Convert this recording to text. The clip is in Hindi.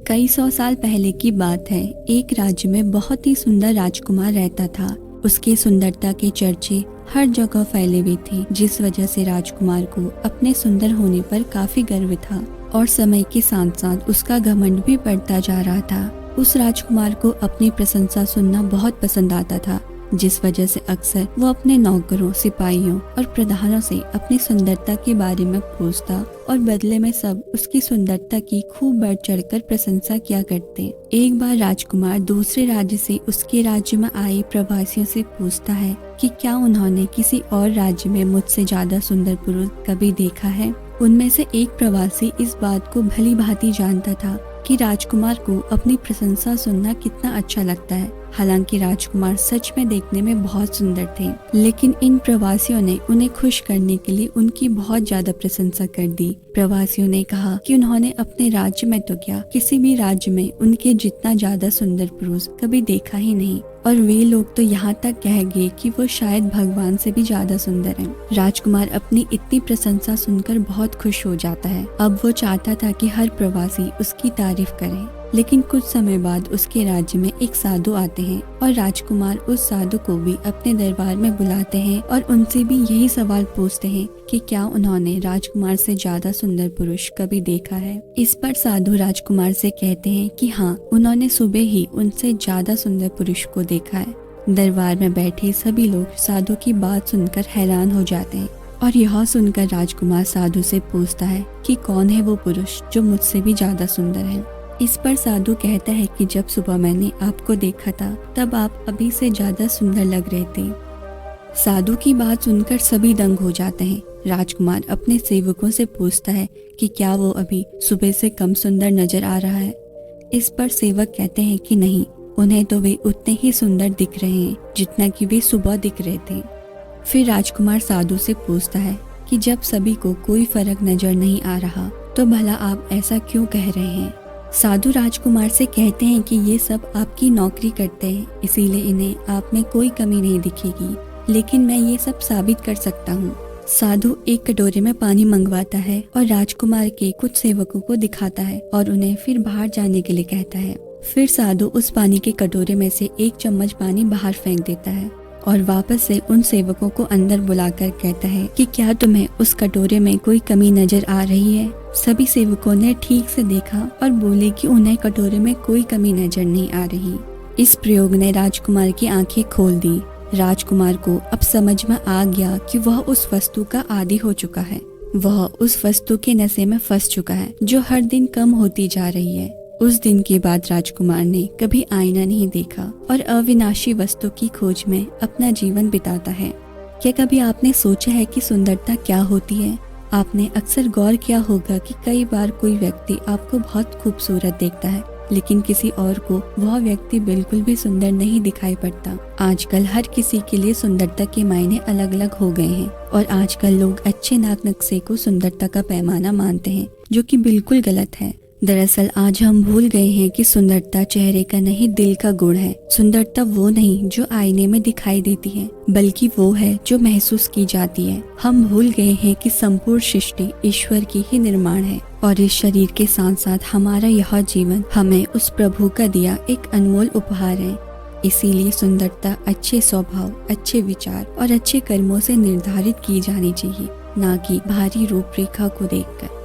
कई सौ साल पहले की बात है। एक राज्य में बहुत ही सुंदर राजकुमार रहता था। उसकी सुंदरता के चर्चे हर जगह फैले हुए थे, जिस वजह से राजकुमार को अपने सुंदर होने पर काफी गर्व था और समय के साथ साथ उसका घमंड भी बढ़ता जा रहा था। उस राजकुमार को अपनी प्रशंसा सुनना बहुत पसंद आता था, जिस वजह से अक्सर वो अपने नौकरों, सिपाहियों और प्रधानों से अपनी सुंदरता के बारे में पूछता और बदले में सब उसकी सुंदरता की खूब बढ़ चढ़कर प्रशंसा किया करते। एक बार राजकुमार दूसरे राज्य से उसके राज्य में आए प्रवासियों से पूछता है कि क्या उन्होंने किसी और राज्य में मुझसे ज्यादा सुंदर पुरुष कभी देखा है। उनमें से एक प्रवासी इस बात को भली भांति जानता था कि राजकुमार को अपनी प्रशंसा सुनना कितना अच्छा लगता है। हालांकि राजकुमार सच में देखने में बहुत सुंदर थे, लेकिन इन प्रवासियों ने उन्हें खुश करने के लिए उनकी बहुत ज्यादा प्रशंसा कर दी। प्रवासियों ने कहा कि उन्होंने अपने राज्य में तो क्या, किसी भी राज्य में उनके जितना ज्यादा सुंदर पुरुष कभी देखा ही नहीं, और वे लोग तो यहाँ तक कह गए कि वो शायद भगवान से भी ज्यादा सुंदर हैं। राजकुमार अपनी इतनी प्रशंसा सुनकर बहुत खुश हो जाता है। अब वो चाहता था कि हर प्रवासी उसकी तारीफ करे। लेकिन कुछ समय बाद उसके राज्य में एक साधु आते हैं और राजकुमार उस साधु को भी अपने दरबार में बुलाते हैं और उनसे भी यही सवाल पूछते हैं कि क्या उन्होंने राजकुमार से ज्यादा सुंदर पुरुष कभी देखा है। इस पर साधु राजकुमार से कहते हैं कि हाँ, उन्होंने सुबह ही उनसे ज्यादा सुंदर पुरुष को देखा है। दरबार में बैठे सभी लोग साधु की बात सुनकर हैरान हो जाते हैं और यह सुनकर राजकुमार साधु से पूछता है कि कौन है वो पुरुष जो मुझसे भी ज्यादा सुंदर है। इस पर साधु कहता है कि जब सुबह मैंने आपको देखा था तब आप अभी से ज्यादा सुंदर लग रहे थे। साधु की बात सुनकर सभी दंग हो जाते हैं। राजकुमार अपने सेवकों से पूछता है कि क्या वो अभी सुबह से कम सुंदर नजर आ रहा है। इस पर सेवक कहते हैं कि नहीं, उन्हें तो वे उतने ही सुंदर दिख रहे हैं जितना कि वे सुबह दिख रहे थे। फिर राजकुमार साधु से पूछता है कि जब सभी को कोई फर्क नजर नहीं आ रहा तो भला आप ऐसा क्यों कह रहे हैं। साधु राजकुमार से कहते हैं कि ये सब आपकी नौकरी करते हैं, इसीलिए इन्हें आप में कोई कमी नहीं दिखेगी, लेकिन मैं ये सब साबित कर सकता हूँ। साधु एक कटोरे में पानी मंगवाता है और राजकुमार के कुछ सेवकों को दिखाता है और उन्हें फिर बाहर जाने के लिए कहता है। फिर साधु उस पानी के कटोरे में से एक चम्मच पानी बाहर फेंक देता है और वापस से उन सेवकों को अंदर बुलाकर कहता है कि क्या तुम्हें उस कटोरे में कोई कमी नजर आ रही है। सभी सेवकों ने ठीक से देखा और बोले कि उन्हें कटोरे में कोई कमी नजर नहीं आ रही। इस प्रयोग ने राजकुमार की आंखें खोल दी। राजकुमार को अब समझ में आ गया कि वह उस वस्तु का आदी हो चुका है। वह उस वस्तु के नशे में फंस चुका है जो हर दिन कम होती जा रही है। उस दिन के बाद राजकुमार ने कभी आईना नहीं देखा और अविनाशी वस्तु की खोज में अपना जीवन बिताता है। क्या कभी आपने सोचा है कि सुंदरता क्या होती है। आपने अक्सर गौर किया होगा कि कई बार कोई व्यक्ति आपको बहुत खूबसूरत देखता है, लेकिन किसी और को वह व्यक्ति बिल्कुल भी सुंदर नहीं दिखाई पड़ता। आजकल हर किसी के लिए सुंदरता के मायने अलग अलग हो गए हैं और आजकल लोग अच्छे नाक नक्शे को सुंदरता का पैमाना मानते हैं, जो कि बिल्कुल गलत है। दरअसल आज हम भूल गए हैं कि सुंदरता चेहरे का नहीं, दिल का गुण है। सुंदरता वो नहीं जो आईने में दिखाई देती है, बल्कि वो है जो महसूस की जाती है। हम भूल गए हैं कि संपूर्ण सृष्टि ईश्वर की ही निर्माण है और इस शरीर के साथ साथ हमारा यह जीवन हमें उस प्रभु का दिया एक अनमोल उपहार है। इसीलिए सुंदरता अच्छे स्वभाव, अच्छे विचार और अच्छे कर्मों से निर्धारित की जानी चाहिए, ना कि भारी रूपरेखा को देखकर।